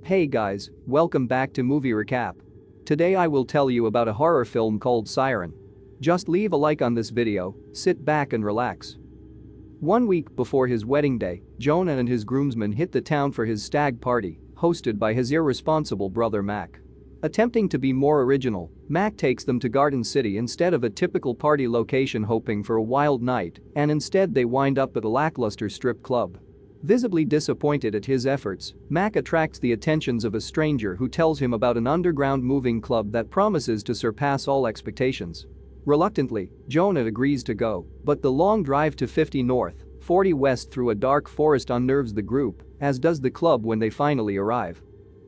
Hey guys, welcome back to Movie Recap. Today I will tell you about a horror film called Siren. Just leave a like on this video, sit back and relax. 1 week before his wedding day, Jonah and his groomsmen hit the town for his stag party, hosted by his irresponsible brother Mac. Attempting to be more original, Mac takes them to Garden City instead of a typical party location, hoping for a wild night, and instead they wind up at a lackluster strip club. Visibly disappointed at his efforts, Mac attracts the attentions of a stranger who tells him about an underground moving club that promises to surpass all expectations. Reluctantly, Jonah agrees to go, but the long drive to 50 north, 40 west through a dark forest unnerves the group, as does the club when they finally arrive.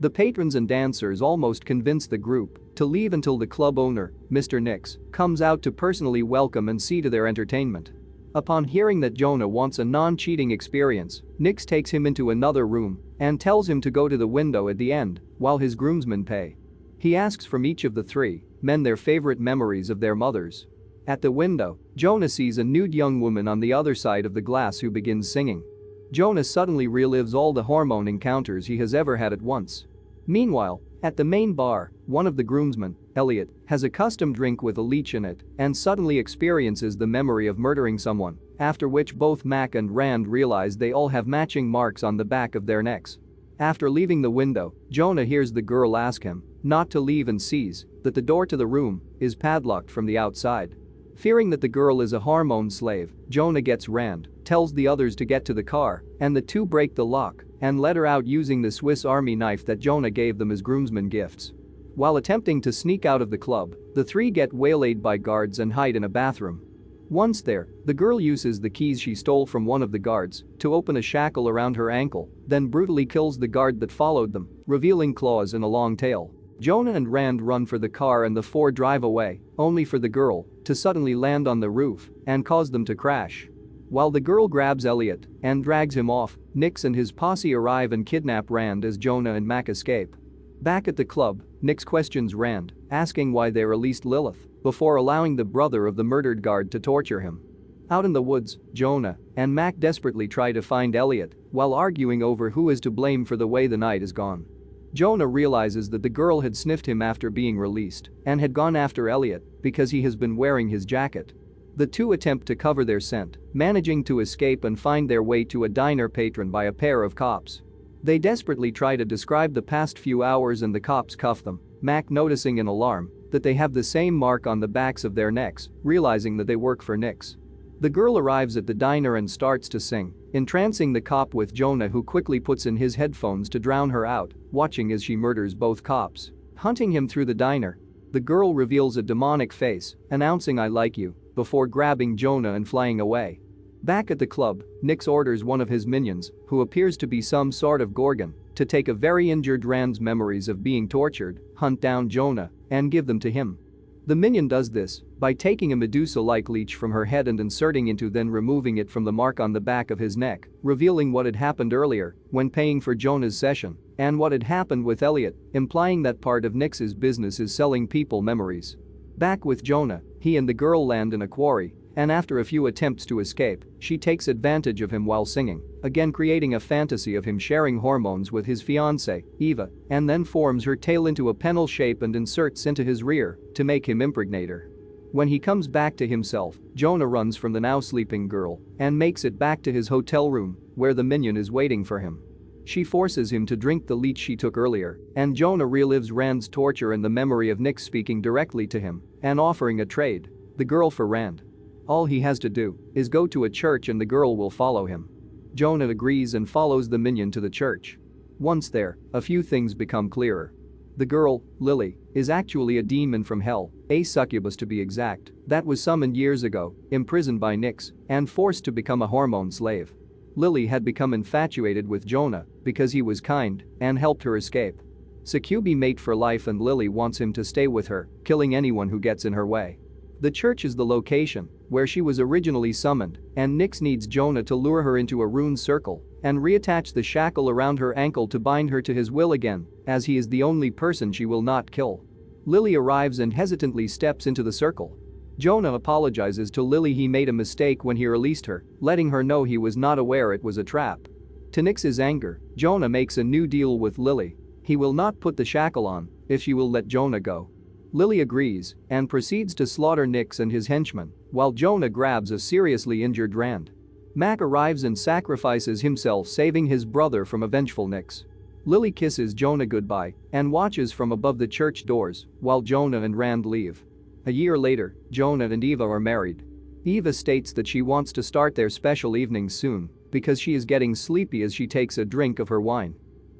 The patrons and dancers almost convince the group to leave until the club owner, Mr. Nix, comes out to personally welcome and see to their entertainment. Upon hearing that Jonah wants a non-cheating experience, Nix takes him into another room and tells him to go to the window at the end while his groomsmen pay. He asks from each of the three men their favorite memories of their mothers. At the window, Jonah sees a nude young woman on the other side of the glass who begins singing. Jonah suddenly relives all the hormone encounters he has ever had at once. Meanwhile, at the main bar, one of the groomsmen, Elliot, has a custom drink with a leech in it and suddenly experiences the memory of murdering someone, after which both Mac and Rand realize they all have matching marks on the back of their necks. After leaving the window, Jonah hears the girl ask him not to leave and sees that the door to the room is padlocked from the outside. Fearing that the girl is a hormone slave, Jonah gets Rand, tells the others to get to the car, and the two break the lock and let her out using the Swiss Army knife that Jonah gave them as groomsmen gifts. While attempting to sneak out of the club, the three get waylaid by guards and hide in a bathroom. Once there, the girl uses the keys she stole from one of the guards to open a shackle around her ankle, then brutally kills the guard that followed them, revealing claws and a long tail. Jonah and Rand run for the car and the four drive away, only for the girl to suddenly land on the roof and cause them to crash. While the girl grabs Elliot and drags him off, Nix and his posse arrive and kidnap Rand as Jonah and Mac escape. Back at the club, Nix questions Rand, asking why they released Lilith before allowing the brother of the murdered guard to torture him. Out in the woods, Jonah and Mac desperately try to find Elliot while arguing over who is to blame for the way the night is gone. Jonah realizes that the girl had sniffed him after being released and had gone after Elliot because he has been wearing his jacket. The two attempt to cover their scent, managing to escape and find their way to a diner patron by a pair of cops. They desperately try to describe the past few hours and the cops cuff them, Mac noticing in alarm that they have the same mark on the backs of their necks, realizing that they work for Nix. The girl arrives at the diner and starts to sing, entrancing the cop with Jonah, who quickly puts in his headphones to drown her out, watching as she murders both cops. Hunting him through the diner, the girl reveals a demonic face, announcing "I like you," before grabbing Jonah and flying away. Back at the club, Nix orders one of his minions, who appears to be some sort of Gorgon, to take a very injured Rand's memories of being tortured, hunt down Jonah, and give them to him. The minion does this by taking a Medusa-like leech from her head and inserting into, then removing it from the mark on the back of his neck, revealing what had happened earlier when paying for Jonah's session and what had happened with Elliot, implying that part of Nix's business is selling people memories. Back with Jonah, he and the girl land in a quarry, and after a few attempts to escape, she takes advantage of him while singing, again creating a fantasy of him sharing hormones with his fiancée, Eva, and then forms her tail into a pennal shape and inserts into his rear to make him impregnate her. When he comes back to himself, Jonah runs from the now sleeping girl and makes it back to his hotel room, where the minion is waiting for him. She forces him to drink the leech she took earlier, and Jonah relives Rand's torture and the memory of Nix speaking directly to him and offering a trade, the girl for Rand. All he has to do is go to a church and the girl will follow him. Jonah agrees and follows the minion to the church. Once there, a few things become clearer. The girl, Lily, is actually a demon from hell, a succubus to be exact, that was summoned years ago, imprisoned by Nix, and forced to become a hormone slave. Lily had become infatuated with Jonah because he was kind and helped her escape. Succubus mate for life, and Lily wants him to stay with her, killing anyone who gets in her way. The church is the location where she was originally summoned, and Nix needs Jonah to lure her into a rune circle and reattach the shackle around her ankle to bind her to his will again, as he is the only person she will not kill. Lily arrives and hesitantly steps into the circle. Jonah apologizes to Lily he made a mistake when he released her, letting her know he was not aware it was a trap. To Nix's anger, Jonah makes a new deal with Lily. He will not put the shackle on if she will let Jonah go. Lily agrees and proceeds to slaughter Nix and his henchmen while Jonah grabs a seriously injured Rand. Mac arrives and sacrifices himself, saving his brother from a vengeful Nix. Lily kisses Jonah goodbye and watches from above the church doors while Jonah and Rand leave. A year later, Jonah and Eva are married. Eva states that she wants to start their special evenings soon because she is getting sleepy as she takes a drink of her wine.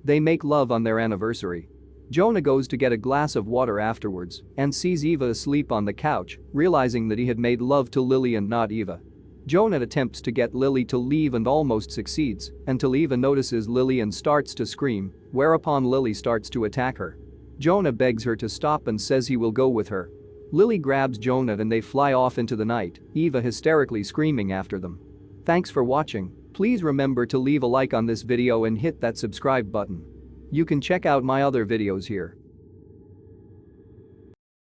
They make love on their anniversary. Jonah goes to get a glass of water afterwards and sees Eva asleep on the couch, realizing that he had made love to Lily and not Eva. Jonah attempts to get Lily to leave and almost succeeds until Eva notices Lily and starts to scream, whereupon Lily starts to attack her. Jonah begs her to stop and says he will go with her. Lily grabs Jonah and they fly off into the night, Eva hysterically screaming after them. Thanks for watching. Please remember to leave a like on this video and hit that subscribe button. You can check out my other videos here.